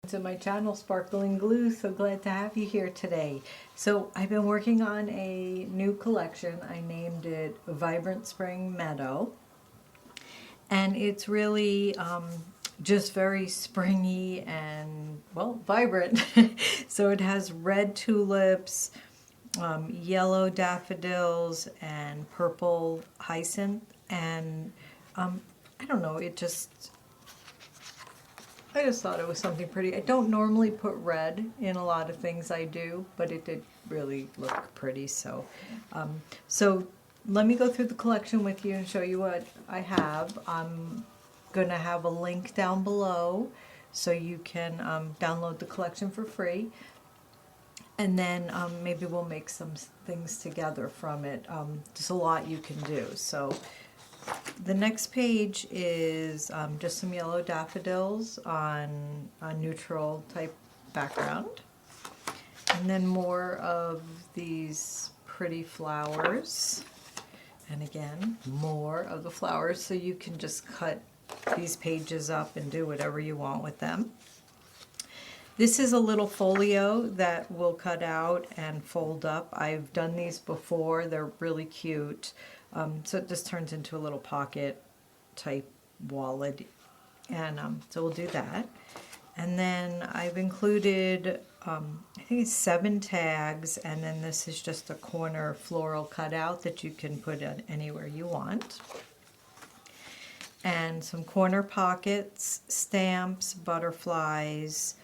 To my channel, Sparkling Glue. So glad to have you here today. So I've been working on a new collection. I named it Vibrant Spring Meadow, and it's really just very springy and, well, vibrant. So it has red tulips, yellow daffodils, and purple hyacinth, and I don't know, I just thought it was something pretty. I don't normally put red in a lot of things I do, but it did really look pretty. So let me go through the collection with you and show you what I have. I'm going to have a link down below so you can download the collection for free. And then maybe we'll make some things together from it. There's a lot you can do. So the next page is just some yellow daffodils on a neutral type background. And then more of these pretty flowers. And again, more of the flowers, so you can just cut these pages up and do whatever you want with them. This is a little folio that will cut out and fold up. I've done these before. They're really cute. So it just turns into a little pocket type wallet, and so we'll do that. And then I've included I think it's 7 tags, and then this is just a corner floral cutout that you can put in anywhere you want. And some corner pockets, stamps, butterflies,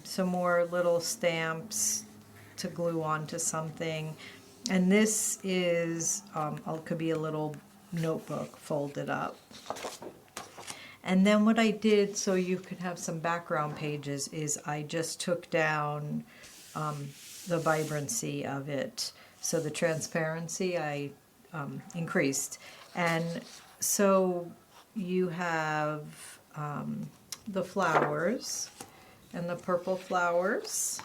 some more little stamps to glue onto something. And this is, could be a little notebook folded up. And then what I did, so you could have some background pages, is I just took down the vibrancy of it. So the transparency I increased. And so you have the flowers and the purple flowers.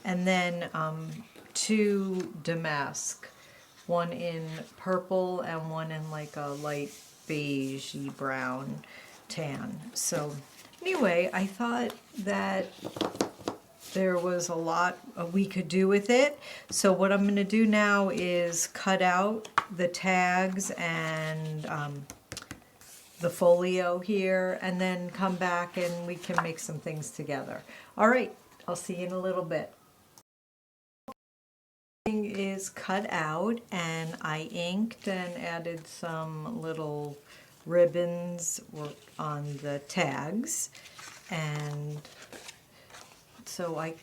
And then 2 damask, one in purple and one in like a light beigey brown tan. So anyway, I thought that there was a lot we could do with it. So what I'm going to do now is cut out the tags and the folio here, and then come back and we can make some things together. All right, I'll see you in a little bit. Is cut out, and I inked and added some little ribbons on the tags, and so I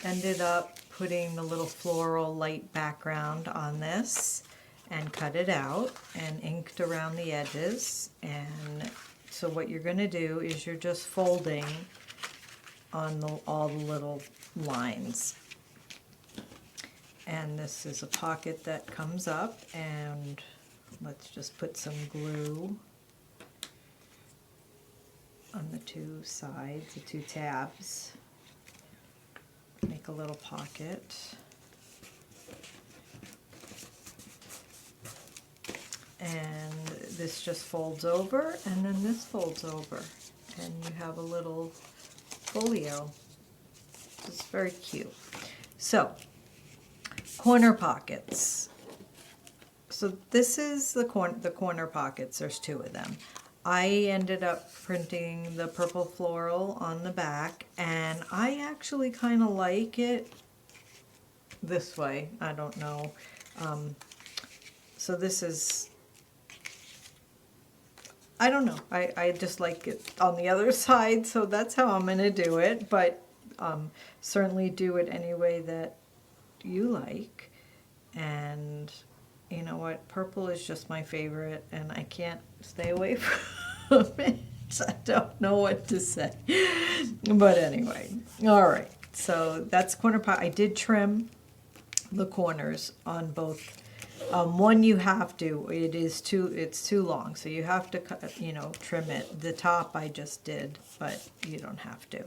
ended up putting the little floral light background on this and cut it out and inked around the edges. And so what you're going to do is you're just folding on all the little lines. And this is a pocket that comes up, and let's just put some glue on the 2 sides, the 2 tabs. Make a little pocket. And this just folds over, and then this folds over, and you have a little folio. It's very cute. So corner pockets. So this is the corner pockets. There's 2 of them. I ended up printing the purple floral on the back, and I actually kind of like it this way. I don't know. So this is, I don't know. I just like it on the other side, so that's how I'm going to do it. But certainly do it any way that you like. And you know what, purple is just my favorite, and I can't stay away from it. I don't know what to say, but anyway. All right, so that's corner pot. I did trim the corners on both. One you have to, it's too long, so you have to cut, trim it. The top I just did, but you don't have to.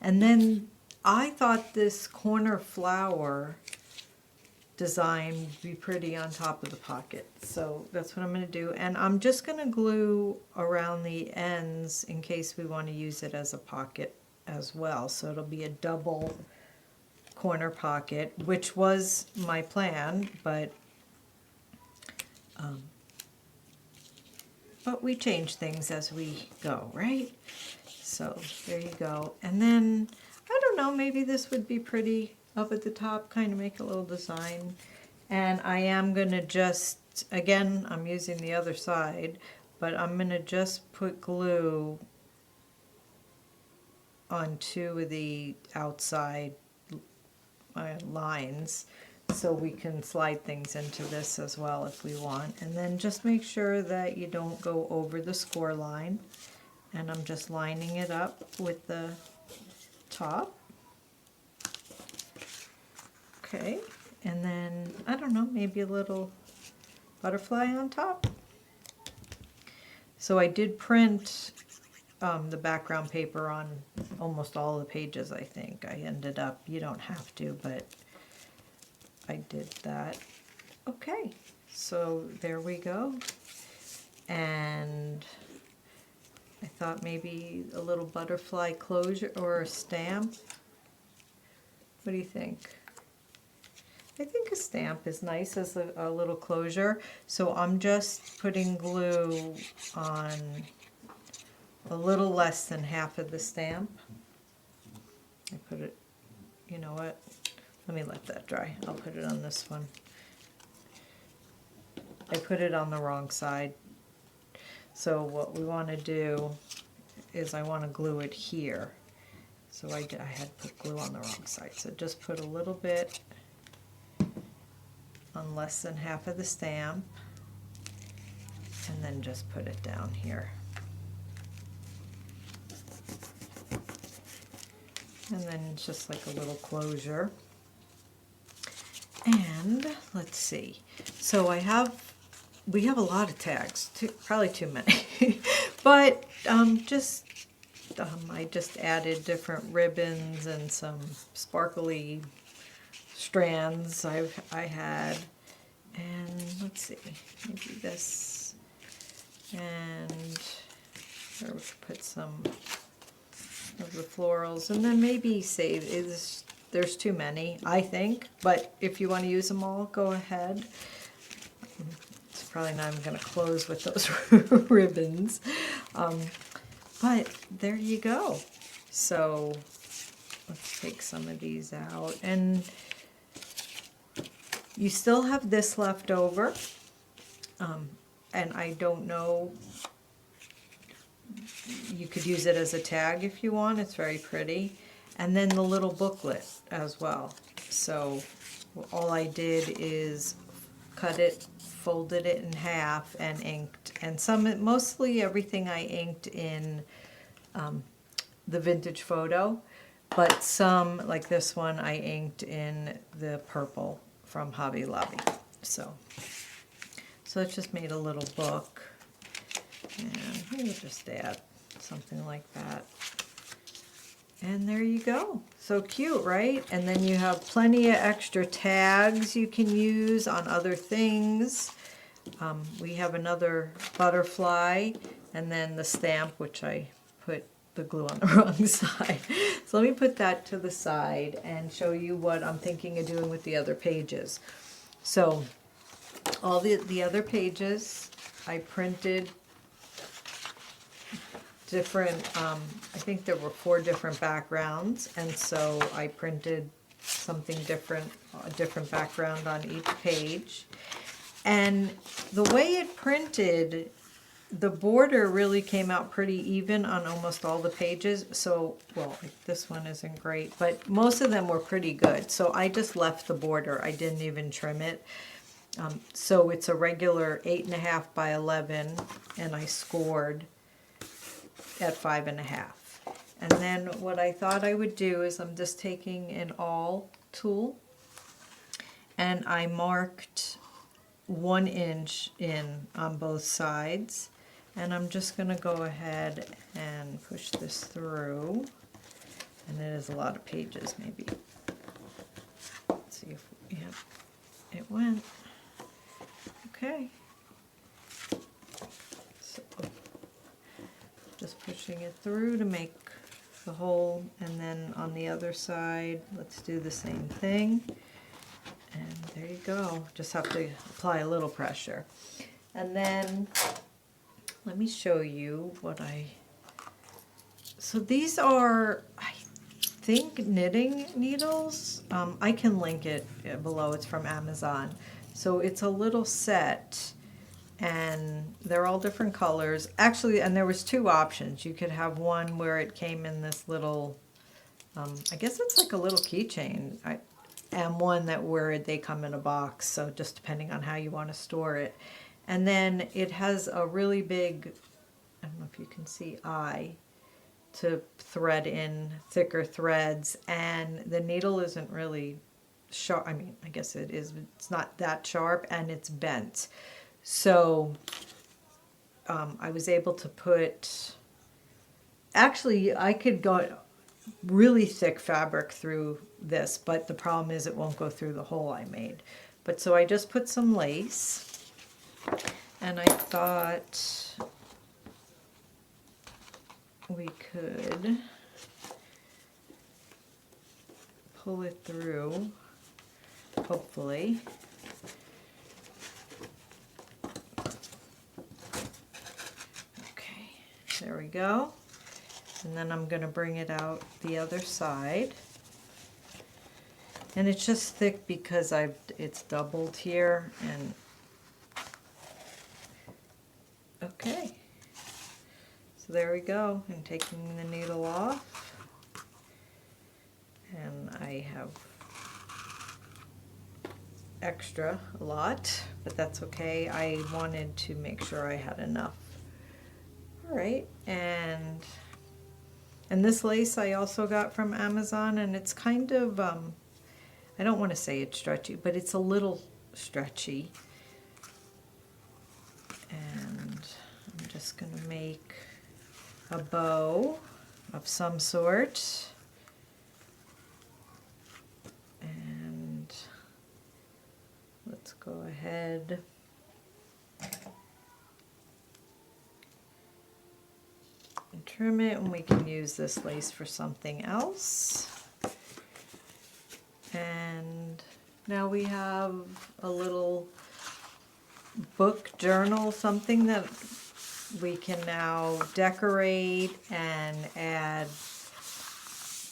And then I thought this corner flower design would be pretty on top of the pocket, so that's what I'm going to do. And I'm just going to glue around the ends in case we want to use it as a pocket as well. So it'll be a double corner pocket, which was my plan, but we change things as we go, right? So there you go. And then, I don't know, maybe this would be pretty up at the top, kind of make a little design. And I am going to just, again, I'm using the other side, but I'm going to just put glue on two of the outside lines so we can slide things into this as well if we want. And then just make sure that you don't go over the score line. And I'm just lining it up with the top. Okay, and then, I don't know, maybe a little butterfly on top. So I did print the background paper on almost all the pages, I think. I ended up, you don't have to, but I did that. Okay, so there we go. And I thought maybe a little butterfly closure or a stamp. What do you think? I think a stamp is nice as a little closure. So I'm just putting glue on a little less than half of the stamp. I put it, you know what? Let me let that dry. I'll put it on this one. I put it on the wrong side. So what we want to do is I want to glue it here. So I had put glue on the wrong side. So just put a little bit on less than half of the stamp, and then just put it down here. And then it's just like a little closure. And let's see. So we have a lot of tags, probably too many, but I just added different ribbons and some sparkly strands I had, and let's see, maybe this, and there we could put some of the florals, and then maybe save is. There's too many, I think, but if you want to use them all, go ahead. It's probably not even going to close with those ribbons, but there you go. So let's take some of these out, and you still have this left over, and I don't know, you could use it as a tag if you want, it's very pretty. And then the little booklet as well. So all I did is cut it, folded it in half, and inked. And mostly everything I inked in the vintage photo, but some, like this one, I inked in the purple from Hobby Lobby. So it just made a little book, and we'll just add something like that. And there you go. So cute, right? And then you have plenty of extra tags you can use on other things. We have another butterfly, and then the stamp, which I put the glue on the wrong side. So let me put that to the side and show you what I'm thinking of doing with the other pages. So all the other pages, I printed different, I think there were 4 different backgrounds, and so I printed something different, a different background on each page. And the way it printed, the border really came out pretty even on almost all the pages. So, well, this one isn't great, but most of them were pretty good. So I just left the border. I didn't even trim it. So it's a regular 8.5 by 11, and I scored at 5.5. And then what I thought I would do is I'm just taking an awl tool, and I marked 1 inch in on both sides, and I'm just going to go ahead and push this through, and it is a lot of pages. Maybe let's see if it went okay. So just pushing it through to make the hole, and then on the other side, let's do the same thing. And there you go. Just have to apply a little pressure. And then let me show you what so these are, I think, knitting needles. I can link it below. It's from Amazon. So it's a little set, and they're all different colors. Actually, and there was two options. You could have one where it came in this little, I guess it's like a little keychain, and one that where they come in a box, so just depending on how you want to store it. And then it has a really big, I don't know if you can see, eye to thread in thicker threads, and the needle isn't really sharp. I mean, I guess it is, but it's not that sharp, and it's bent. So I was able to put, actually I could go really thick fabric through this, but the problem is it won't go through the hole I made. But so I just put some lace, and I thought we could pull it through, hopefully. Okay, there we go. And then I'm going to bring it out the other side. And it's just thick because it's doubled here, and okay. So there we go. I'm taking the needle off, and I have extra a lot, but that's okay. I wanted to make sure I had enough. All right, and this lace I also got from Amazon, and it's kind of, I don't want to say it's stretchy, but it's a little stretchy. And I'm just going to make a bow of some sort. And let's go ahead and trim it, and we can use this lace for something else. And now we have a little book journal, something that we can now decorate and add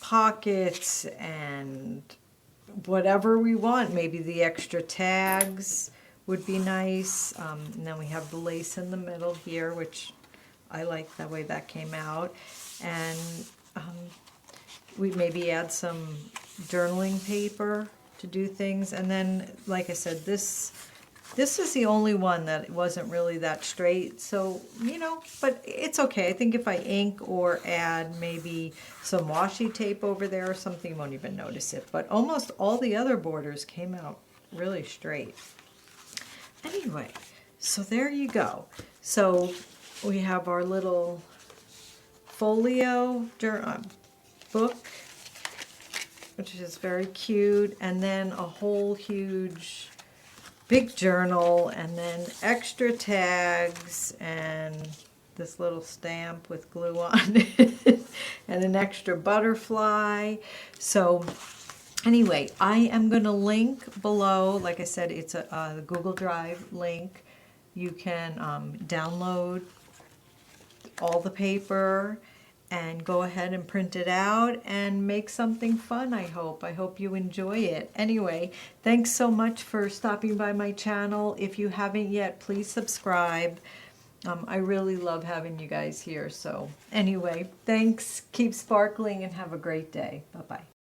pockets and whatever we want. Maybe the extra tags would be nice. And then we have the lace in the middle here, which I like the way that came out. And we maybe add some journaling paper to do things. And then, like I said, this is the only one that wasn't really that straight, so, you know, but it's okay. I think if I ink or add maybe some washi tape over there or something, you won't even notice it. But almost all the other borders came out really straight. Anyway, so there you go. So we have our little Folio book, which is very cute, and then a whole huge big journal, and then extra tags, and this little stamp with glue on it, and an extra butterfly. So anyway, I am going to link below. Like I said, it's the Google Drive link. You can download all the paper and go ahead and print it out and make something fun, I hope. I hope you enjoy it. Anyway, thanks so much for stopping by my channel. If you haven't yet, please subscribe. I really love having you guys here. So anyway, thanks, keep sparkling, and have a great day. Bye-bye.